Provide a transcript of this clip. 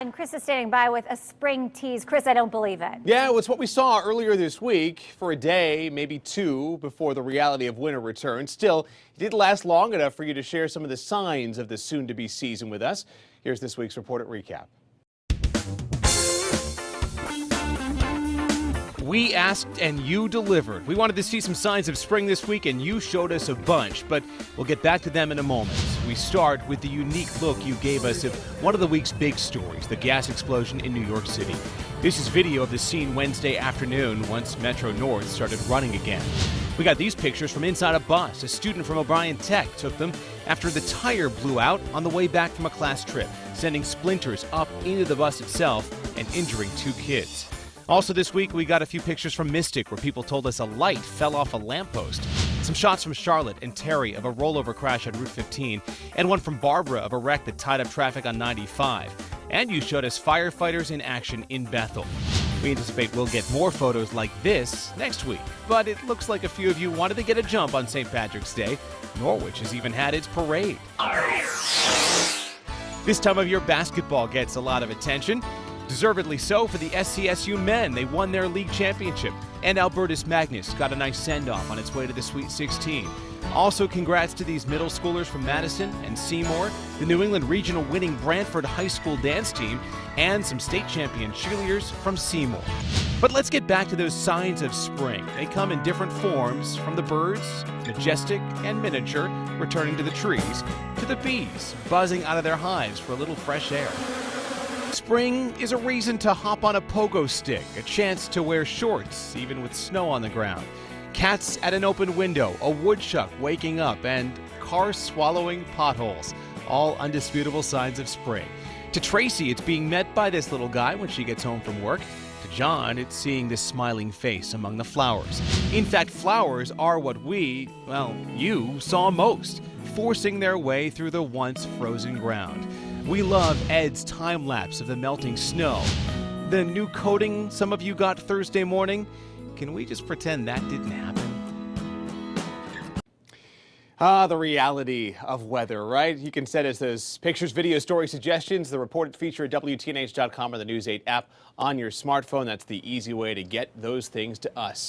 And Chris is standing by with a spring tease. Chris, I don't believe it. Yeah, it was what we saw earlier this week for a day, maybe two, before the reality of winter returned. Still, it didn't last long enough for you to share some of the signs of the soon-to-be season with us. Here's this week's Report It Recap. We asked and you delivered. We wanted to see some signs of spring this week and you showed us a bunch, but we'll get back to them in a moment. We start with the unique look you gave us of one of the week's big stories, the gas explosion in New York City. This is video of the scene Wednesday afternoon once Metro North started running again. We got these pictures from inside a bus. A student from O'Brien Tech took them after the tire blew out on the way back from a class trip, sending splinters up into the bus itself and injuring two kids. Also this week, we got a few pictures from Mystic where people told us a light fell off a lamppost. Some shots from Charlotte and Terry of a rollover crash on Route 15, and one from Barbara of a wreck that tied up traffic on 95. And you showed us firefighters in action in Bethel. We anticipate we'll get more photos like this next week, but it looks like a few of you wanted to get a jump on St. Patrick's Day. Norwich has even had its parade. This time of year, basketball gets a lot of attention. Deservedly so for the SCSU men. They won their league championship. And Albertus Magnus got a nice send-off on its way to the Sweet 16. Also, congrats to these middle schoolers from Madison and Seymour, the New England Regional winning Brantford High School dance team, and some state champion cheerleaders from Seymour. But let's get back to those signs of spring. They come in different forms, from the birds, majestic and miniature, returning to the trees, to the bees buzzing out of their hives for a little fresh air. Spring is a reason to hop on a pogo stick, a chance to wear shorts, even with snow on the ground. Cats at an open window, a woodchuck waking up, and cars swallowing potholes. All undisputable signs of spring. To Tracy, it's being met by this little guy when she gets home from work. To John, it's seeing this smiling face among the flowers. In fact, flowers are what you saw most, forcing their way through the once frozen ground. We love Ed's time-lapse of the melting snow. The new coating some of you got Thursday morning, can we just pretend that didn't happen? The reality of weather, right? You can send us those pictures, videos, story suggestions, the reported feature at WTNH.com or the News 8 app on your smartphone. That's the easy way to get those things to us.